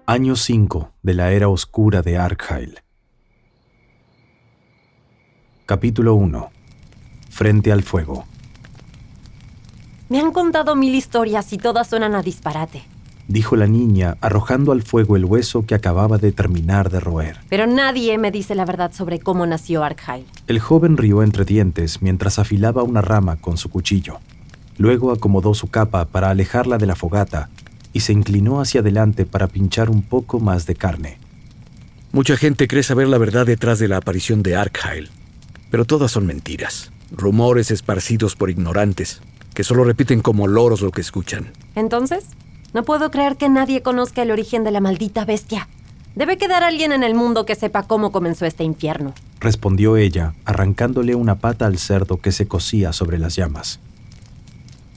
Año 5 de la era oscura de Arkhail. Capítulo 1. Frente al fuego. Me han contado 1000 historias y todas suenan a disparate. Dijo la niña, arrojando al fuego el hueso que acababa de terminar de roer. Pero nadie me dice la verdad sobre cómo nació Arkhail. El joven rió entre dientes mientras afilaba una rama con su cuchillo. Luego acomodó su capa para alejarla de la fogata y se inclinó hacia adelante para pinchar un poco más de carne. Mucha gente cree saber la verdad detrás de la aparición de Arkhail, pero todas son mentiras, rumores esparcidos por ignorantes, que solo repiten como loros lo que escuchan. ¿Entonces? No puedo creer que nadie conozca el origen de la maldita bestia. Debe quedar alguien en el mundo que sepa cómo comenzó este infierno, respondió ella, arrancándole una pata al cerdo que se cocía sobre las llamas.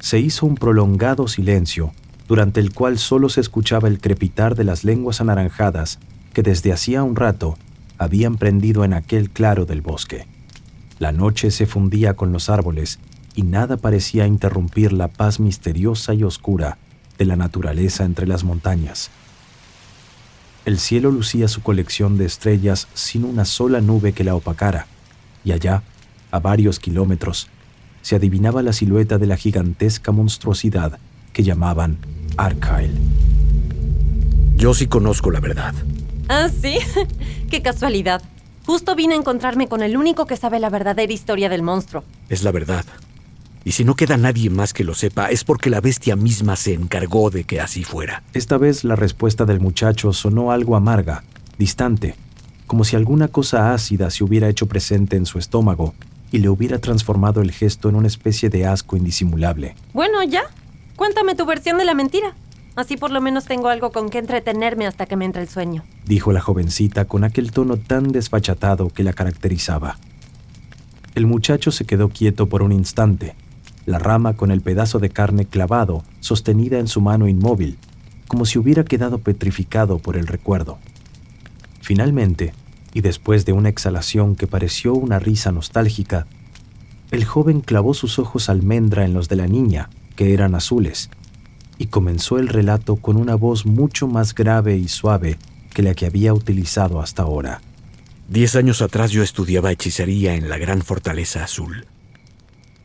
Se hizo un prolongado silencio, durante el cual solo se escuchaba el crepitar de las lenguas anaranjadas que desde hacía un rato habían prendido en aquel claro del bosque. La noche se fundía con los árboles y nada parecía interrumpir la paz misteriosa y oscura de la naturaleza entre las montañas. El cielo lucía su colección de estrellas sin una sola nube que la opacara, y allá, a varios kilómetros, se adivinaba la silueta de la gigantesca monstruosidad que llamaban Arkhail. Yo sí conozco la verdad. ¿Ah, sí? ¡Qué casualidad! Justo vine a encontrarme con el único que sabe la verdadera historia del monstruo. Es la verdad. Y si no queda nadie más que lo sepa, es porque la bestia misma se encargó de que así fuera. Esta vez la respuesta del muchacho sonó algo amarga, distante, como si alguna cosa ácida se hubiera hecho presente en su estómago y le hubiera transformado el gesto en una especie de asco indisimulable. Bueno, ya. Cuéntame tu versión de la mentira. Así por lo menos tengo algo con que entretenerme hasta que me entre el sueño, dijo la jovencita con aquel tono tan desfachatado que la caracterizaba. El muchacho se quedó quieto por un instante, la rama con el pedazo de carne clavado, sostenida en su mano inmóvil, como si hubiera quedado petrificado por el recuerdo. Finalmente, y después de una exhalación que pareció una risa nostálgica, el joven clavó sus ojos almendra en los de la niña, que eran azules, y comenzó el relato con una voz mucho más grave y suave que la que había utilizado hasta ahora. 10 años atrás yo estudiaba hechicería en la gran fortaleza azul.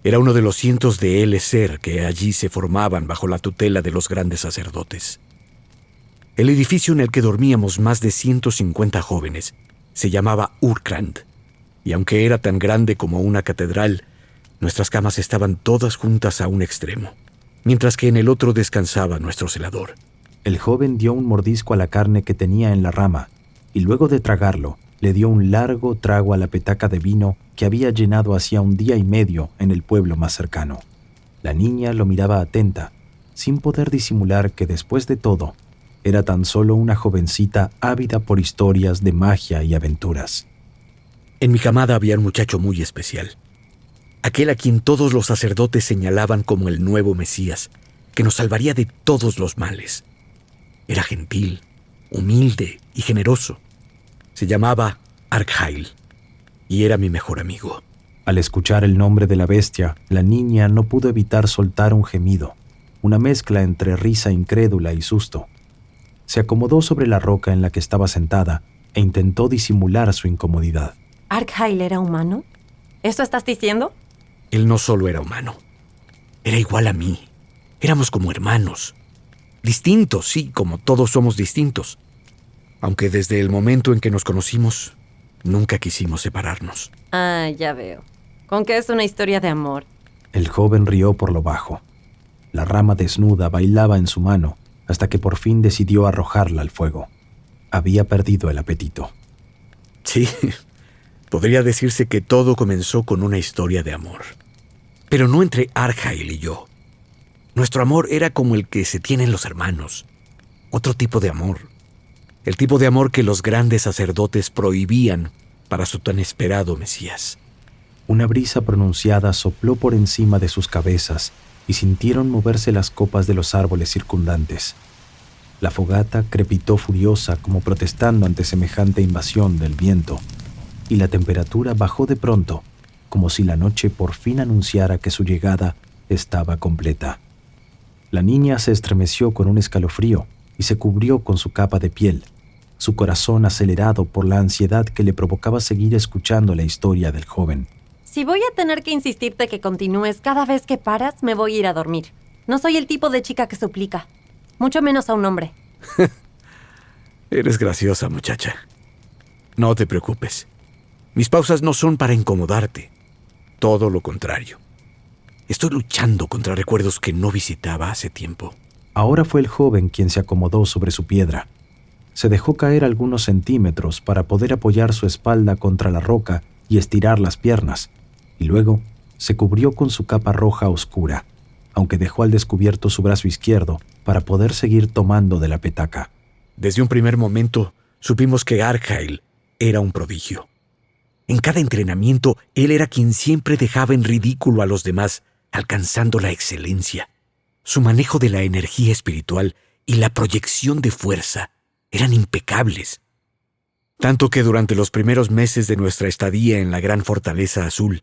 Era uno de los cientos de Elessar que allí se formaban bajo la tutela de los grandes sacerdotes. El edificio en el que dormíamos más de 150 jóvenes se llamaba Urkrand, y aunque era tan grande como una catedral, nuestras camas estaban todas juntas a un extremo, mientras que en el otro descansaba nuestro celador. El joven dio un mordisco a la carne que tenía en la rama, y luego de tragarlo, le dio un largo trago a la petaca de vino que había llenado hacía 1 día y medio en el pueblo más cercano. La niña lo miraba atenta, sin poder disimular que después de todo, era tan solo una jovencita ávida por historias de magia y aventuras. En mi camada había un muchacho muy especial, aquel a quien todos los sacerdotes señalaban como el nuevo Mesías, que nos salvaría de todos los males. Era gentil, humilde y generoso. Se llamaba Arkhail y era mi mejor amigo. Al escuchar el nombre de la bestia, la niña no pudo evitar soltar un gemido, una mezcla entre risa incrédula y susto. Se acomodó sobre la roca en la que estaba sentada e intentó disimular su incomodidad. ¿Arkhail era humano? ¿Eso estás diciendo? Él no solo era humano, era igual a mí. Éramos como hermanos. Distintos, sí, como todos somos distintos. Aunque desde el momento en que nos conocimos, nunca quisimos separarnos. Ah, ya veo. ¿Con qué es una historia de amor? El joven rió por lo bajo. La rama desnuda bailaba en su mano hasta que por fin decidió arrojarla al fuego. Había perdido el apetito. Sí, podría decirse que todo comenzó con una historia de amor. Pero no entre Arkhail y yo. Nuestro amor era como el que se tienen los hermanos. Otro tipo de amor. El tipo de amor que los grandes sacerdotes prohibían para su tan esperado Mesías. Una brisa pronunciada sopló por encima de sus cabezas y sintieron moverse las copas de los árboles circundantes. La fogata crepitó furiosa como protestando ante semejante invasión del viento, y la temperatura bajó de pronto, como si la noche por fin anunciara que su llegada estaba completa. La niña se estremeció con un escalofrío y se cubrió con su capa de piel, su corazón acelerado por la ansiedad que le provocaba seguir escuchando la historia del joven. Si voy a tener que insistirte que continúes cada vez que paras, me voy a ir a dormir. No soy el tipo de chica que suplica, mucho menos a un hombre. Eres graciosa, muchacha. No te preocupes. Mis pausas no son para incomodarte. Todo lo contrario. Estoy luchando contra recuerdos que no visitaba hace tiempo. Ahora fue el joven quien se acomodó sobre su piedra. Se dejó caer algunos centímetros para poder apoyar su espalda contra la roca y estirar las piernas, y luego se cubrió con su capa roja oscura, aunque dejó al descubierto su brazo izquierdo para poder seguir tomando de la petaca. Desde un primer momento supimos que Argyle era un prodigio. En cada entrenamiento, él era quien siempre dejaba en ridículo a los demás, alcanzando la excelencia. Su manejo de la energía espiritual y la proyección de fuerza eran impecables. Tanto que durante los primeros meses de nuestra estadía en la gran fortaleza azul,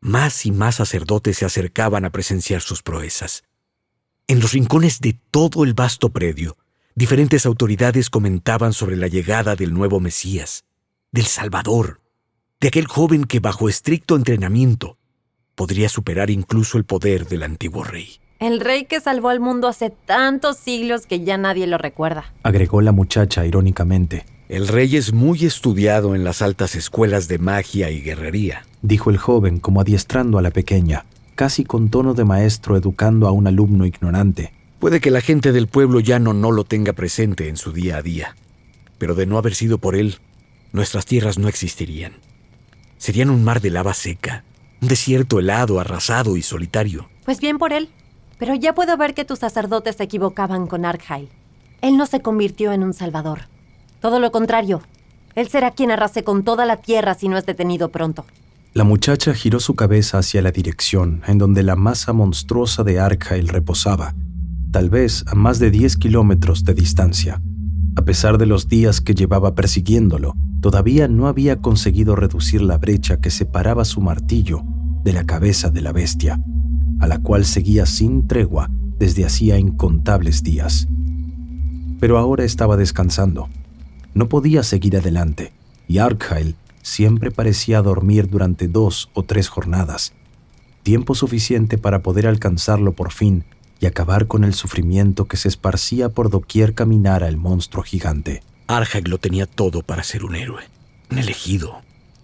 más y más sacerdotes se acercaban a presenciar sus proezas. En los rincones de todo el vasto predio, diferentes autoridades comentaban sobre la llegada del nuevo Mesías, del Salvador, de aquel joven que bajo estricto entrenamiento podría superar incluso el poder del antiguo rey. El rey que salvó al mundo hace tantos siglos que ya nadie lo recuerda, agregó la muchacha irónicamente. El rey es muy estudiado en las altas escuelas de magia y guerrería, dijo el joven como adiestrando a la pequeña, casi con tono de maestro educando a un alumno ignorante. Puede que la gente del pueblo llano no lo tenga presente en su día a día, pero de no haber sido por él, nuestras tierras no existirían. Serían un mar de lava seca, un desierto helado, arrasado y solitario. Pues bien por él, pero ya puedo ver que tus sacerdotes se equivocaban con Argyle. Él no se convirtió en un salvador. Todo lo contrario, él será quien arrase con toda la tierra si no es detenido pronto. La muchacha giró su cabeza hacia la dirección en donde la masa monstruosa de Argyle reposaba, tal vez a más de 10 kilómetros de distancia. A pesar de los días que llevaba persiguiéndolo, todavía no había conseguido reducir la brecha que separaba su martillo de la cabeza de la bestia, a la cual seguía sin tregua desde hacía incontables días. Pero ahora estaba descansando. No podía seguir adelante, y Argyle siempre parecía dormir durante 2 o 3 jornadas, tiempo suficiente para poder alcanzarlo por fin y acabar con el sufrimiento que se esparcía por doquier caminara el monstruo gigante. Argyle lo tenía todo para ser un héroe, un elegido,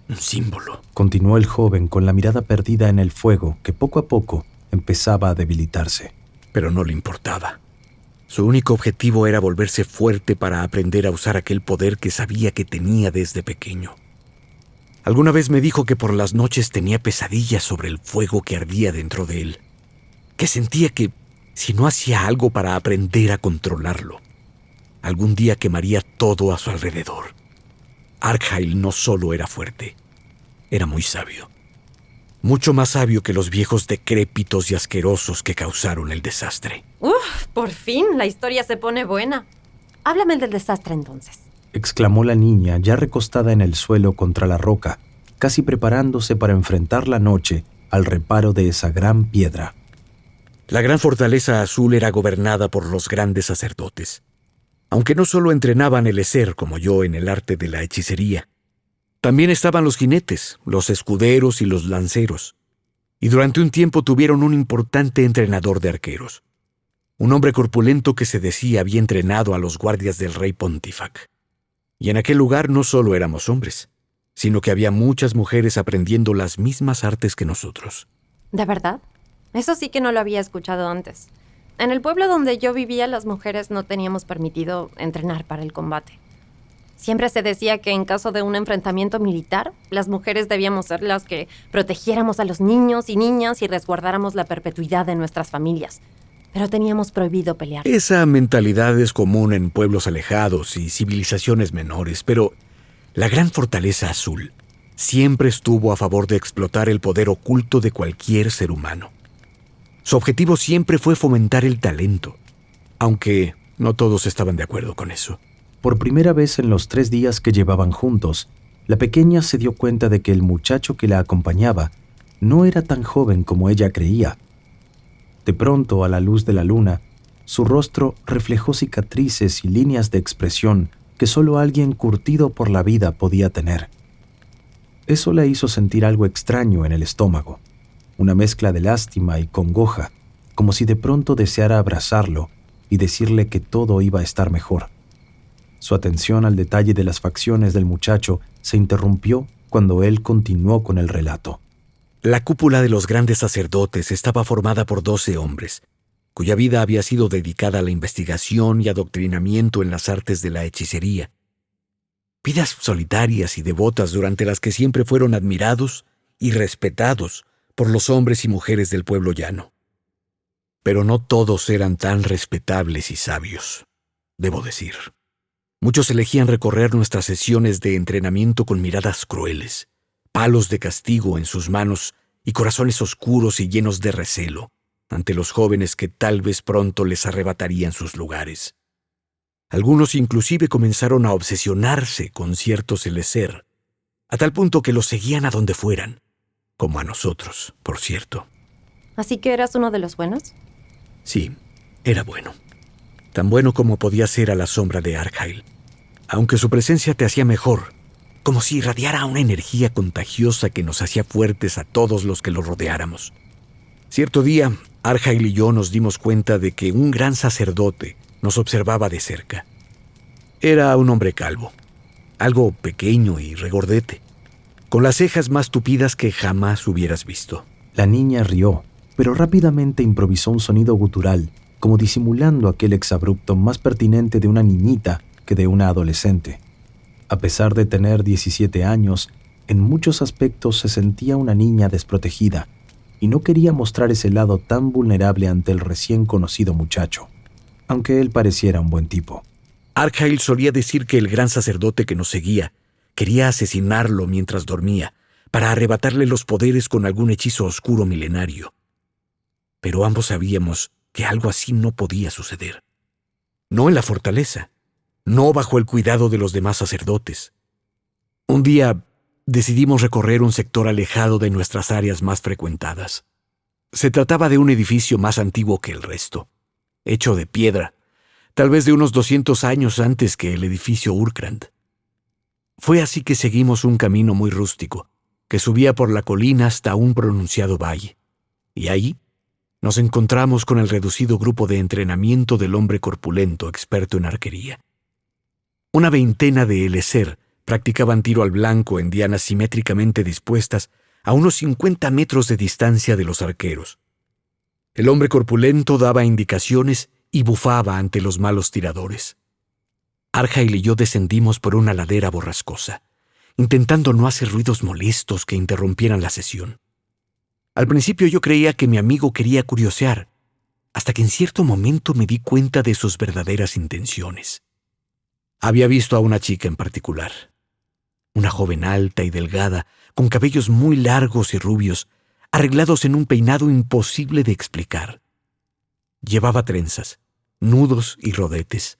un símbolo. Continuó el joven con la mirada perdida en el fuego que poco a poco empezaba a debilitarse. Pero no le importaba. Su único objetivo era volverse fuerte para aprender a usar aquel poder que sabía que tenía desde pequeño. Alguna vez me dijo que por las noches tenía pesadillas sobre el fuego que ardía dentro de él, que sentía que si no hacía algo para aprender a controlarlo, algún día quemaría todo a su alrededor. Argyle no solo era fuerte, era muy sabio. Mucho más sabio que los viejos decrépitos y asquerosos que causaron el desastre. ¡Uf! Por fin, la historia se pone buena. Háblame del desastre entonces, exclamó la niña ya recostada en el suelo contra la roca, casi preparándose para enfrentar la noche al reparo de esa gran piedra. La gran fortaleza azul era gobernada por los grandes sacerdotes, aunque no solo entrenaban el eser como yo en el arte de la hechicería. También estaban los jinetes, los escuderos y los lanceros, y durante un tiempo tuvieron un importante entrenador de arqueros, un hombre corpulento que se decía había entrenado a los guardias del rey Pontifac. Y en aquel lugar no solo éramos hombres, sino que había muchas mujeres aprendiendo las mismas artes que nosotros. ¿De verdad? Eso sí que no lo había escuchado antes. En el pueblo donde yo vivía, las mujeres no teníamos permitido entrenar para el combate. Siempre se decía que en caso de un enfrentamiento militar, las mujeres debíamos ser las que protegiéramos a los niños y niñas y resguardáramos la perpetuidad de nuestras familias. Pero teníamos prohibido pelear. Esa mentalidad es común en pueblos alejados y civilizaciones menores, pero la gran fortaleza azul siempre estuvo a favor de explotar el poder oculto de cualquier ser humano. Su objetivo siempre fue fomentar el talento, aunque no todos estaban de acuerdo con eso. Por primera vez en los 3 días que llevaban juntos, la pequeña se dio cuenta de que el muchacho que la acompañaba no era tan joven como ella creía. De pronto, a la luz de la luna, Su rostro reflejó cicatrices y líneas de expresión que solo alguien curtido por la vida podía tener. Eso la hizo sentir algo extraño en el estómago, una mezcla de lástima y congoja, como si de pronto deseara abrazarlo y decirle que todo iba a estar mejor. Su atención al detalle de las facciones del muchacho se interrumpió cuando él continuó con el relato. La cúpula de los grandes sacerdotes estaba formada por 12 hombres, cuya vida había sido dedicada a la investigación y adoctrinamiento en las artes de la hechicería. Vidas solitarias y devotas durante las que siempre fueron admirados y respetados por los hombres y mujeres del pueblo llano. Pero no todos eran tan respetables y sabios, debo decir. Muchos elegían recorrer nuestras sesiones de entrenamiento con miradas crueles, palos de castigo en sus manos y corazones oscuros y llenos de recelo ante los jóvenes que tal vez pronto les arrebatarían sus lugares. Algunos inclusive comenzaron a obsesionarse con ciertos eleser, a tal punto que los seguían a donde fueran, como a nosotros, por cierto. ¿Así que eras uno de los buenos? Sí, era bueno. Tan bueno como podía ser a la sombra de Argyle, aunque su presencia te hacía mejor, como si irradiara una energía contagiosa que nos hacía fuertes a todos los que lo rodeáramos. Cierto día, Argyle y yo nos dimos cuenta de que un gran sacerdote nos observaba de cerca. Era un hombre calvo, algo pequeño y regordete, con las cejas más tupidas que jamás hubieras visto. La niña rió, pero rápidamente improvisó un sonido gutural, como disimulando aquel exabrupto más pertinente de una niñita que de una adolescente. A pesar de tener 17 años, en muchos aspectos se sentía una niña desprotegida y no quería mostrar ese lado tan vulnerable ante el recién conocido muchacho, aunque él pareciera un buen tipo. Argyle solía decir que el gran sacerdote que nos seguía quería asesinarlo mientras dormía para arrebatarle los poderes con algún hechizo oscuro milenario. Pero ambos sabíamos que algo así no podía suceder. No en la fortaleza, no bajo el cuidado de los demás sacerdotes. Un día decidimos recorrer un sector alejado de nuestras áreas más frecuentadas. Se trataba de un edificio más antiguo que el resto, hecho de piedra, tal vez de unos 200 años antes que el edificio Urkrand. Fue así que seguimos un camino muy rústico, que subía por la colina hasta un pronunciado valle, y ahí nos encontramos con el reducido grupo de entrenamiento del hombre corpulento experto en arquería. Una veintena de eleser practicaban tiro al blanco en dianas simétricamente dispuestas a unos 50 metros de distancia de los arqueros. El hombre corpulento daba indicaciones y bufaba ante los malos tiradores. Argyle y yo descendimos por una ladera borrascosa, intentando no hacer ruidos molestos que interrumpieran la sesión. Al principio yo creía que mi amigo quería curiosear, hasta que en cierto momento me di cuenta de sus verdaderas intenciones. Había visto a una chica en particular, una joven alta y delgada, con cabellos muy largos y rubios, arreglados en un peinado imposible de explicar. Llevaba trenzas, nudos y rodetes,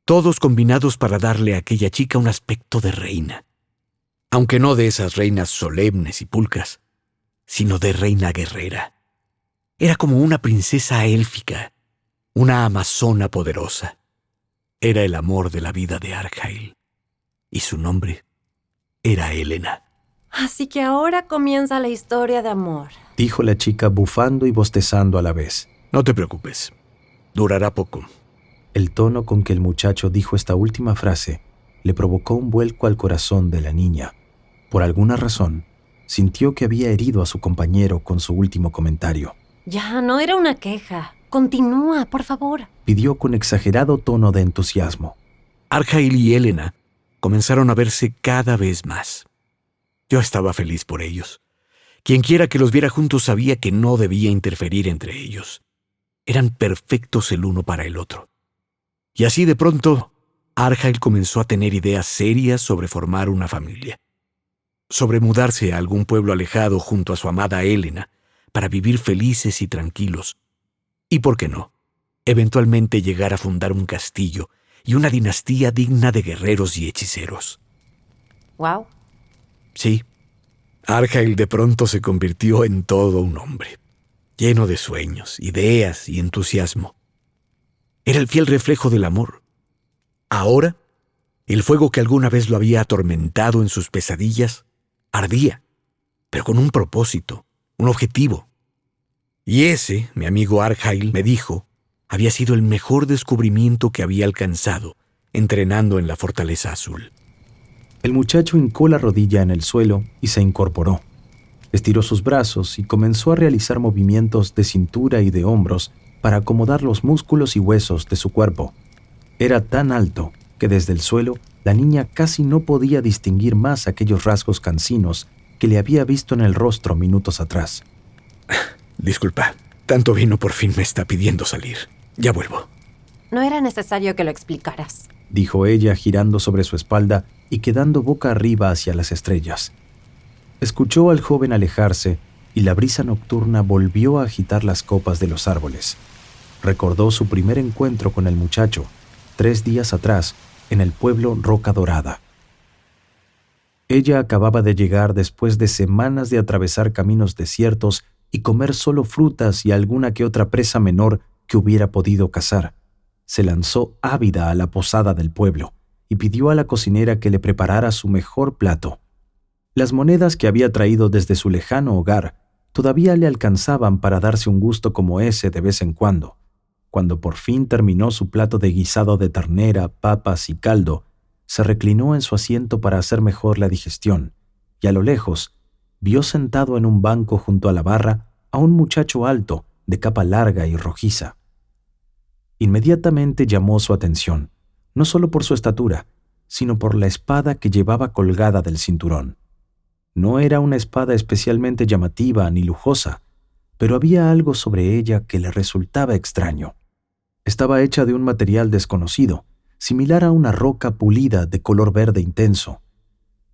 todos combinados para darle a aquella chica un aspecto de reina, aunque no de esas reinas solemnes y pulcras, sino de reina guerrera. Era como una princesa élfica, una amazona poderosa. Era el amor de la vida de Argyle, y su nombre era Helena. Así que ahora comienza la historia de amor, dijo la chica bufando y bostezando a la vez. No te preocupes, durará poco. El tono con que el muchacho dijo esta última frase le provocó un vuelco al corazón de la niña. Por alguna razón, sintió que había herido a su compañero con su último comentario. Ya, no era una queja. Continúa, por favor, pidió con exagerado tono de entusiasmo. Argyle y Helena comenzaron a verse cada vez más. Yo estaba feliz por ellos. Quienquiera que los viera juntos sabía que no debía interferir entre ellos. Eran perfectos el uno para el otro. Y así de pronto, Argyle comenzó a tener ideas serias sobre formar una familia, sobre mudarse a algún pueblo alejado junto a su amada Helena para vivir felices y tranquilos. Y por qué no, eventualmente llegar a fundar un castillo y una dinastía digna de guerreros y hechiceros. Wow. Sí, Argyle de pronto se convirtió en todo un hombre, lleno de sueños, ideas y entusiasmo. Era el fiel reflejo del amor. Ahora, el fuego que alguna vez lo había atormentado en sus pesadillas ardía, pero con un propósito, un objetivo. Y ese, mi amigo Argyle me dijo, había sido el mejor descubrimiento que había alcanzado entrenando en la Fortaleza Azul. El muchacho hincó la rodilla en el suelo y se incorporó. Estiró sus brazos y comenzó a realizar movimientos de cintura y de hombros para acomodar los músculos y huesos de su cuerpo. Era tan alto que desde el suelo la niña casi no podía distinguir más aquellos rasgos cansinos que le había visto en el rostro minutos atrás. Disculpa, tanto vino por fin me está pidiendo salir. Ya vuelvo. No era necesario que lo explicaras, dijo ella girando sobre su espalda y quedando boca arriba hacia las estrellas. Escuchó al joven alejarse y la brisa nocturna volvió a agitar las copas de los árboles. Recordó su primer encuentro con el muchacho, 3 días atrás, en el pueblo Roca Dorada. Ella acababa de llegar después de semanas de atravesar caminos desiertos y comer solo frutas y alguna que otra presa menor que hubiera podido cazar. Se lanzó ávida a la posada del pueblo y pidió a la cocinera que le preparara su mejor plato. Las monedas que había traído desde su lejano hogar todavía le alcanzaban para darse un gusto como ese de vez en cuando. Cuando por fin terminó su plato de guisado de ternera, papas y caldo, se reclinó en su asiento para hacer mejor la digestión, y a lo lejos vio sentado en un banco junto a la barra a un muchacho alto, de capa larga y rojiza. Inmediatamente llamó su atención, no solo por su estatura, sino por la espada que llevaba colgada del cinturón. No era una espada especialmente llamativa ni lujosa, pero había algo sobre ella que le resultaba extraño. Estaba hecha de un material desconocido, similar a una roca pulida de color verde intenso.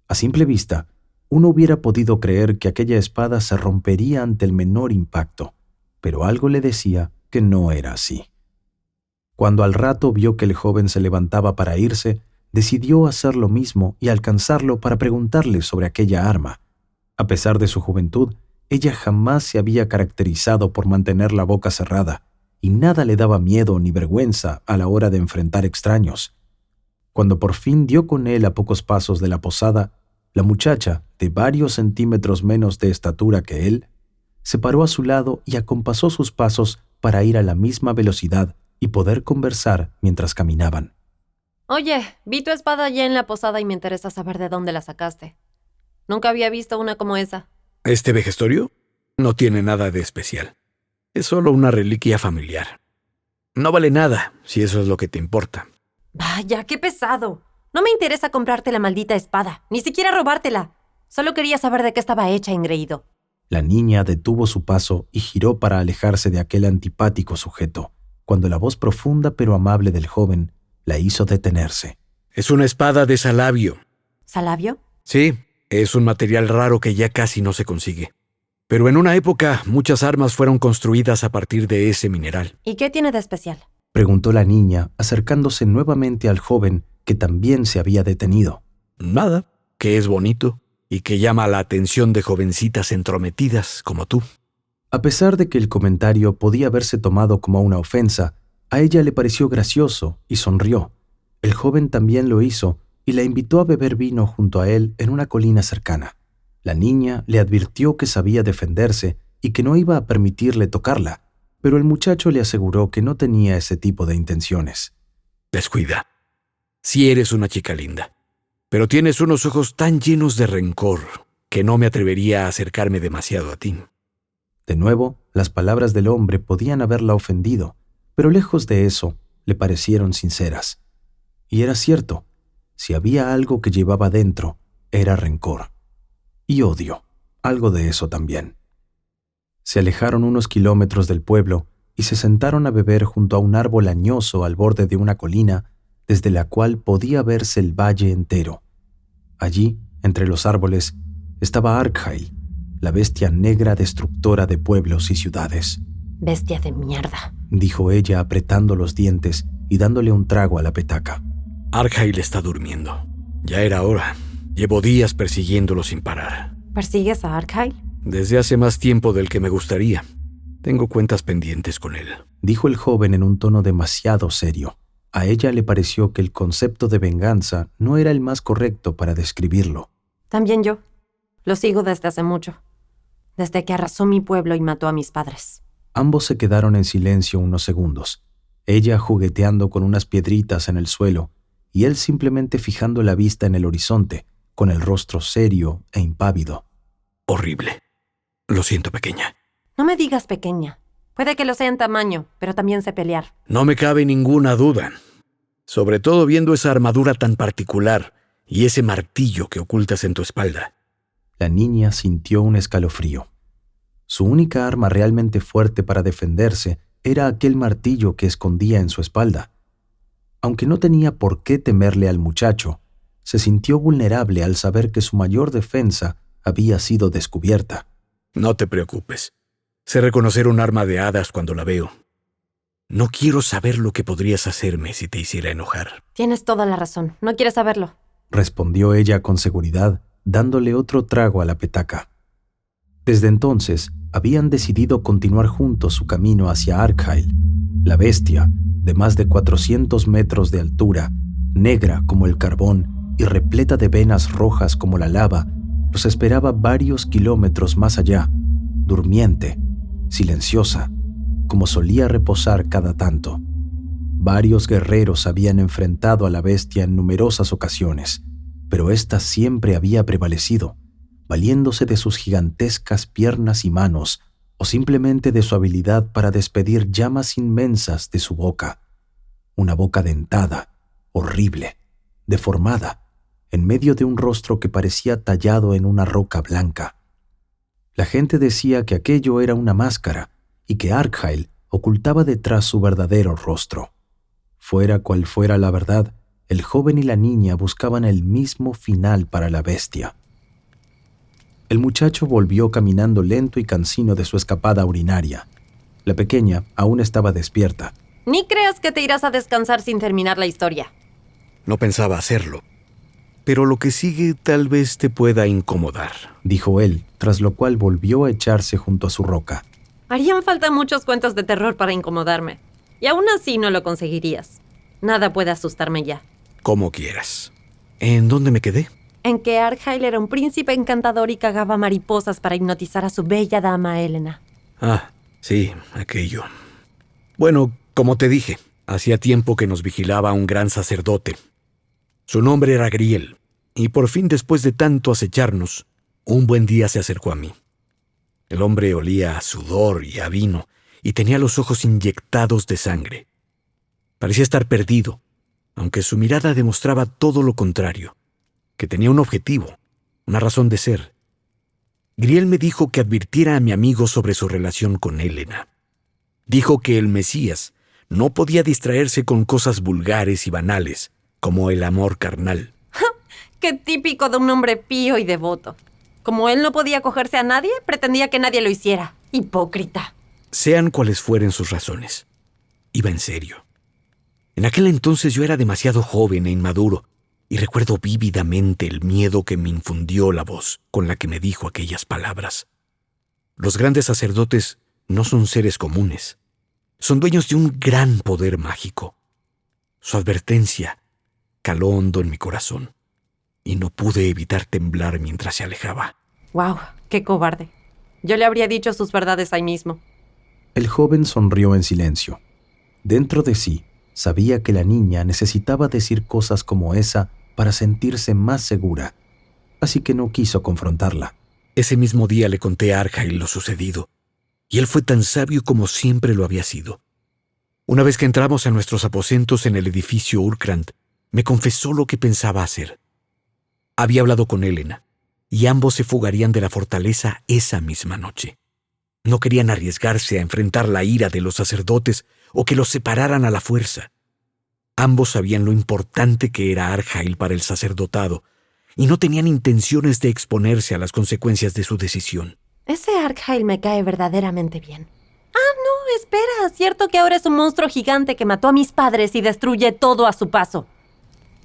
A simple vista, uno hubiera podido creer que aquella espada se rompería ante el menor impacto, pero algo le decía que no era así. Cuando al rato vio que el joven se levantaba para irse, decidió hacer lo mismo y alcanzarlo para preguntarle sobre aquella arma. A pesar de su juventud, ella jamás se había caracterizado por mantener la boca cerrada, y nada le daba miedo ni vergüenza a la hora de enfrentar extraños. Cuando por fin dio con él a pocos pasos de la posada, la muchacha, de varios centímetros menos de estatura que él, se paró a su lado y acompasó sus pasos para ir a la misma velocidad y poder conversar mientras caminaban. Oye, vi tu espada allá en la posada y me interesa saber de dónde la sacaste. Nunca había visto una como esa. ¿Este vejestorio? No tiene nada de especial. Es solo una reliquia familiar. No vale nada, si eso es lo que te importa. Vaya, qué pesado. No me interesa comprarte la maldita espada, ni siquiera robártela. Solo quería saber de qué estaba hecha, engreído. La niña detuvo su paso y giró para alejarse de aquel antipático sujeto, cuando la voz profunda pero amable del joven la hizo detenerse. Es una espada de salabio. ¿Salabio? Sí, es un material raro que ya casi no se consigue. Pero en una época, muchas armas fueron construidas a partir de ese mineral. ¿Y qué tiene de especial?, preguntó la niña, acercándose nuevamente al joven que también se había detenido. Nada, que es bonito y que llama la atención de jovencitas entrometidas como tú. A pesar de que el comentario podía haberse tomado como una ofensa, a ella le pareció gracioso y sonrió. El joven también lo hizo y la invitó a beber vino junto a él en una colina cercana. La niña le advirtió que sabía defenderse y que no iba a permitirle tocarla, pero el muchacho le aseguró que no tenía ese tipo de intenciones. Descuida. Sí eres una chica linda, pero tienes unos ojos tan llenos de rencor que no me atrevería a acercarme demasiado a ti. De nuevo, las palabras del hombre podían haberla ofendido, pero lejos de eso, le parecieron sinceras. Y era cierto, si había algo que llevaba dentro, era rencor. Y odio, algo de eso también. Se alejaron unos kilómetros del pueblo y se sentaron a beber junto a un árbol añoso al borde de una colina desde la cual podía verse el valle entero. Allí, entre los árboles, estaba Argyle, la bestia negra destructora de pueblos y ciudades. Bestia de mierda, dijo ella apretando los dientes y dándole un trago a la petaca. Argyle está durmiendo. Ya era hora. Llevo días persiguiéndolo sin parar. ¿Persigues a Argyle? Desde hace más tiempo del que me gustaría. Tengo cuentas pendientes con él, dijo el joven en un tono demasiado serio. A ella le pareció que el concepto de venganza no era el más correcto para describirlo. También yo. Lo sigo desde hace mucho. Desde que arrasó mi pueblo y mató a mis padres. Ambos se quedaron en silencio unos segundos, ella jugueteando con unas piedritas en el suelo y él simplemente fijando la vista en el horizonte, con el rostro serio e impávido. Horrible. Lo siento, pequeña. No me digas pequeña. Puede que lo sea en tamaño, pero también sé pelear. No me cabe ninguna duda. Sobre todo viendo esa armadura tan particular y ese martillo que ocultas en tu espalda. La niña sintió un escalofrío. Su única arma realmente fuerte para defenderse era aquel martillo que escondía en su espalda. Aunque no tenía por qué temerle al muchacho, se sintió vulnerable al saber que su mayor defensa había sido descubierta. No te preocupes. Sé reconocer un arma de hadas cuando la veo. No quiero saber lo que podrías hacerme si te hiciera enojar. Tienes toda la razón. No quieres saberlo. Respondió ella con seguridad, dándole otro trago a la petaca. Desde entonces, habían decidido continuar juntos su camino hacia Arkhail. La bestia, de más de 400 metros de altura, negra como el carbón y repleta de venas rojas como la lava, los esperaba varios kilómetros más allá, durmiente, silenciosa, como solía reposar cada tanto. Varios guerreros habían enfrentado a la bestia en numerosas ocasiones, pero ésta siempre había prevalecido, valiéndose de sus gigantescas piernas y manos, o simplemente de su habilidad para despedir llamas inmensas de su boca. Una boca dentada, horrible, deformada, en medio de un rostro que parecía tallado en una roca blanca. La gente decía que aquello era una máscara y que Arkhail ocultaba detrás su verdadero rostro. Fuera cual fuera la verdad, el joven y la niña buscaban el mismo final para la bestia. El muchacho volvió caminando lento y cansino de su escapada urinaria. La pequeña aún estaba despierta. Ni creas que te irás a descansar sin terminar la historia. No pensaba hacerlo. Pero lo que sigue tal vez te pueda incomodar, dijo él, tras lo cual volvió a echarse junto a su roca. Harían falta muchos cuentos de terror para incomodarme. Y aún así no lo conseguirías. Nada puede asustarme ya. Como quieras. ¿En dónde me quedé? En que Arkhail era un príncipe encantador y cagaba mariposas para hipnotizar a su bella dama Helena. Ah, sí, aquello. Bueno, como te dije, hacía tiempo que nos vigilaba un gran sacerdote. Su nombre era Griel, y por fin, después de tanto acecharnos, un buen día se acercó a mí. El hombre olía a sudor y a vino, y tenía los ojos inyectados de sangre. Parecía estar perdido, aunque su mirada demostraba todo lo contrario, que tenía un objetivo, una razón de ser. Griel me dijo que advirtiera a mi amigo sobre su relación con Helena. Dijo que el Mesías no podía distraerse con cosas vulgares y banales, como el amor carnal. ¡Qué típico de un hombre pío y devoto! Como él no podía cogerse a nadie, pretendía que nadie lo hiciera. ¡Hipócrita! Sean cuales fueren sus razones, iba en serio. En aquel entonces yo era demasiado joven e inmaduro, y recuerdo vívidamente el miedo que me infundió la voz con la que me dijo aquellas palabras. Los grandes sacerdotes no son seres comunes. Son dueños de un gran poder mágico. Su advertencia caló hondo en mi corazón, y no pude evitar temblar mientras se alejaba. ¡Guau! ¡Qué cobarde! Yo le habría dicho sus verdades ahí mismo. El joven sonrió en silencio. Dentro de sí, sabía que la niña necesitaba decir cosas como esa para sentirse más segura, así que no quiso confrontarla. Ese mismo día le conté a Arkhail lo sucedido, y él fue tan sabio como siempre lo había sido. Una vez que entramos a nuestros aposentos en el edificio Urkrant, me confesó lo que pensaba hacer. Había hablado con Helena, y ambos se fugarían de la fortaleza esa misma noche. No querían arriesgarse a enfrentar la ira de los sacerdotes o que los separaran a la fuerza. Ambos sabían lo importante que era Arkhail para el sacerdotado, y no tenían intenciones de exponerse a las consecuencias de su decisión. Ese Arkhail me cae verdaderamente bien. ¡Ah, no! Espera, ¿cierto que ahora es un monstruo gigante que mató a mis padres y destruye todo a su paso?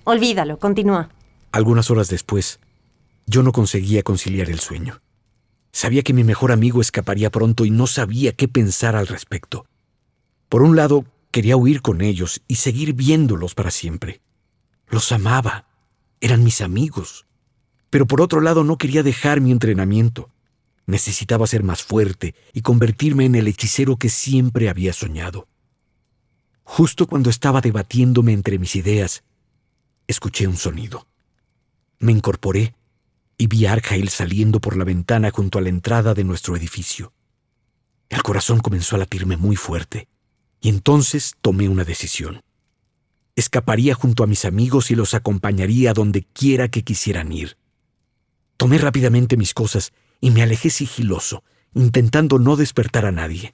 Olvídalo, continúa. Algunas horas después, yo no conseguía conciliar el sueño. Sabía que mi mejor amigo escaparía pronto y no sabía qué pensar al respecto. Por un lado, quería huir con ellos y seguir viéndolos para siempre. Los amaba. Eran mis amigos. Pero por otro lado, no quería dejar mi entrenamiento. Necesitaba ser más fuerte y convertirme en el hechicero que siempre había soñado. Justo cuando estaba debatiéndome entre mis ideas, escuché un sonido. Me incorporé y vi a Argyle saliendo por la ventana junto a la entrada de nuestro edificio. El corazón comenzó a latirme muy fuerte, y entonces tomé una decisión. Escaparía junto a mis amigos y los acompañaría a donde quiera que quisieran ir. Tomé rápidamente mis cosas y me alejé sigiloso, intentando no despertar a nadie.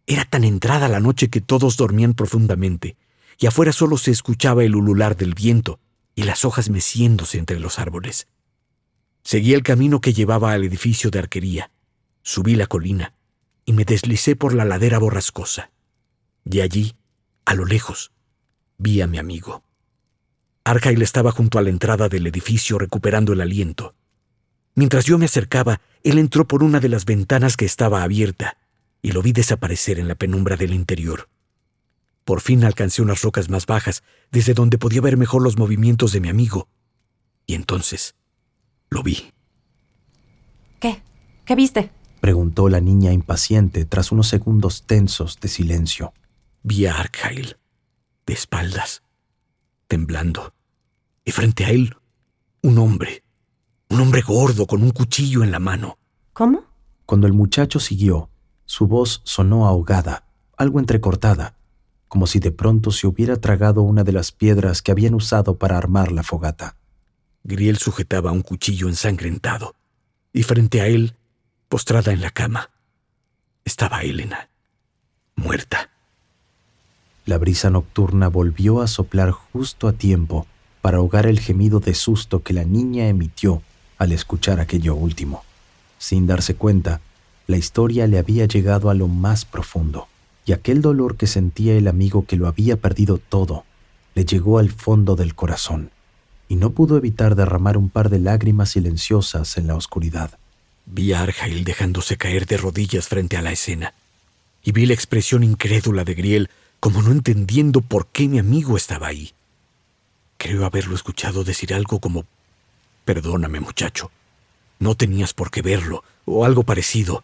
Era tan entrada la noche que todos dormían profundamente, y afuera solo se escuchaba el ulular del viento y las hojas meciéndose entre los árboles. Seguí el camino que llevaba al edificio de arquería, subí la colina y me deslicé por la ladera borrascosa. Y allí, a lo lejos, vi a mi amigo. Argyle estaba junto a la entrada del edificio recuperando el aliento. Mientras yo me acercaba, él entró por una de las ventanas que estaba abierta y lo vi desaparecer en la penumbra del interior. Por fin alcancé unas rocas más bajas, desde donde podía ver mejor los movimientos de mi amigo. Y entonces lo vi. ¿Qué? ¿Qué viste? Preguntó la niña impaciente tras unos segundos tensos de silencio. Vi a Argyle, de espaldas, temblando, y frente a él, un hombre gordo con un cuchillo en la mano. ¿Cómo? Cuando el muchacho siguió, su voz sonó ahogada, algo entrecortada, como si de pronto se hubiera tragado una de las piedras que habían usado para armar la fogata. Griel sujetaba un cuchillo ensangrentado, y frente a él, postrada en la cama, estaba Helena, muerta. La brisa nocturna volvió a soplar justo a tiempo para ahogar el gemido de susto que la niña emitió al escuchar aquello último. Sin darse cuenta, la historia le había llegado a lo más profundo, y aquel dolor que sentía el amigo que lo había perdido todo le llegó al fondo del corazón, y no pudo evitar derramar un par de lágrimas silenciosas en la oscuridad. Vi a Argyle dejándose caer de rodillas frente a la escena, y vi la expresión incrédula de Griel, como no entendiendo por qué mi amigo estaba ahí. Creo haberlo escuchado decir algo como: «Perdóname, muchacho, no tenías por qué verlo», o algo parecido.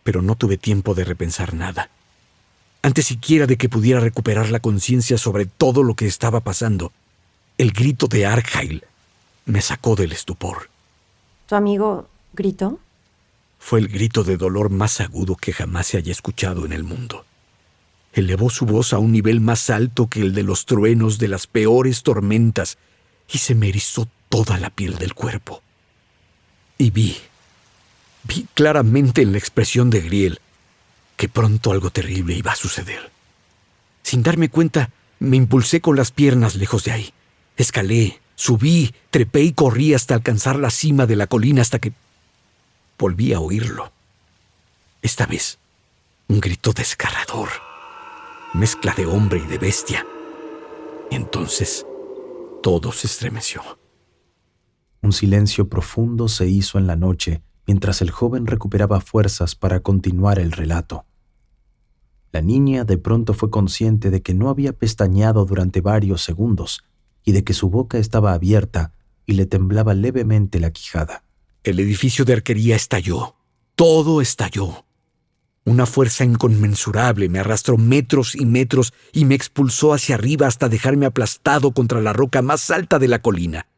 Pero no tuve tiempo de repensar nada. Antes siquiera de que pudiera recuperar la conciencia sobre todo lo que estaba pasando, el grito de Argyle me sacó del estupor. ¿Tu amigo gritó? Fue el grito de dolor más agudo que jamás se haya escuchado en el mundo. Elevó su voz a un nivel más alto que el de los truenos de las peores tormentas y se me erizó toda la piel del cuerpo. Y vi claramente en la expresión de Griel que pronto algo terrible iba a suceder. Sin darme cuenta, me impulsé con las piernas lejos de ahí. Escalé, subí, trepé y corrí hasta alcanzar la cima de la colina hasta que volví a oírlo. Esta vez, un grito desgarrador, mezcla de hombre y de bestia. Y entonces, todo se estremeció. Un silencio profundo se hizo en la noche mientras el joven recuperaba fuerzas para continuar el relato. La niña de pronto fue consciente de que no había pestañeado durante varios segundos y de que su boca estaba abierta y le temblaba levemente la quijada. El edificio de arquería estalló. Todo estalló. Una fuerza inconmensurable me arrastró metros y metros y me expulsó hacia arriba hasta dejarme aplastado contra la roca más alta de la colina.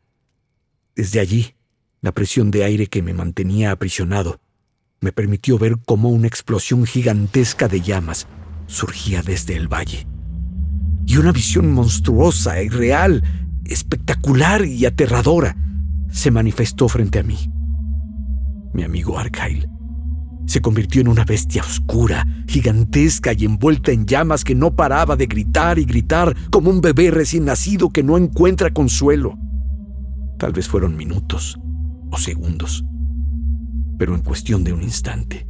Desde allí, la presión de aire que me mantenía aprisionado me permitió ver cómo una explosión gigantesca de llamas surgía desde el valle. Y una visión monstruosa, irreal, espectacular y aterradora se manifestó frente a mí. Mi amigo Argyle se convirtió en una bestia oscura, gigantesca y envuelta en llamas que no paraba de gritar y gritar como un bebé recién nacido que no encuentra consuelo. Tal vez fueron minutos o segundos, pero en cuestión de un instante,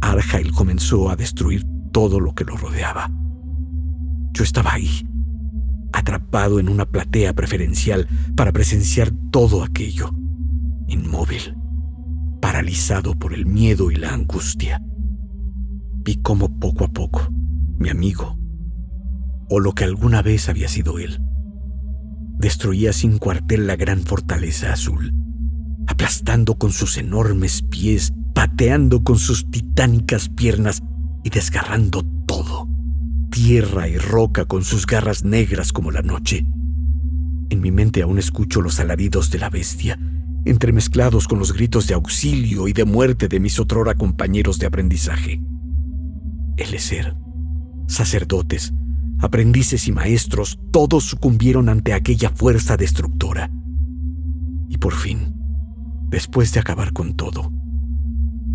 Argyle comenzó a destruir todo lo que lo rodeaba. Yo estaba ahí, atrapado en una platea preferencial para presenciar todo aquello, inmóvil, paralizado por el miedo y la angustia. Vi cómo poco a poco, mi amigo, o lo que alguna vez había sido él, destruía sin cuartel la gran fortaleza azul, aplastando con sus enormes pies, pateando con sus titánicas piernas y desgarrando todo, tierra y roca con sus garras negras como la noche. En mi mente aún escucho los alaridos de la bestia, entremezclados con los gritos de auxilio y de muerte de mis otrora compañeros de aprendizaje. Eleser, sacerdotes, aprendices y maestros, todos sucumbieron ante aquella fuerza destructora. Y por fin, después de acabar con todo,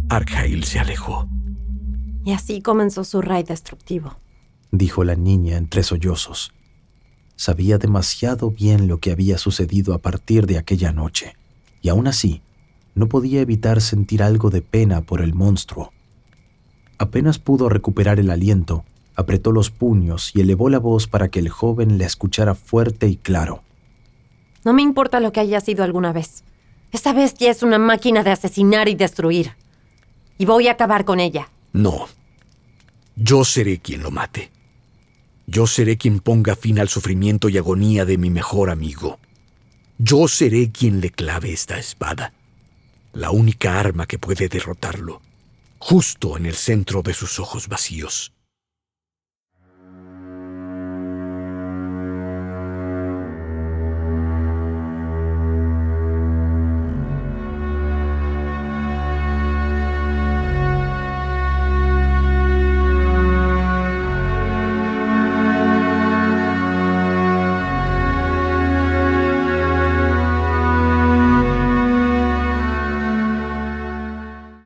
Arkhail se alejó. Y así comenzó su raid destructivo, dijo la niña entre sollozos. Sabía demasiado bien lo que había sucedido a partir de aquella noche, y aún así, no podía evitar sentir algo de pena por el monstruo. Apenas pudo recuperar el aliento, apretó los puños y elevó la voz para que el joven la escuchara fuerte y claro. No me importa lo que haya sido alguna vez. Esa bestia es una máquina de asesinar y destruir. Y voy a acabar con ella. No. Yo seré quien lo mate. Yo seré quien ponga fin al sufrimiento y agonía de mi mejor amigo. Yo seré quien le clave esta espada, la única arma que puede derrotarlo, justo en el centro de sus ojos vacíos.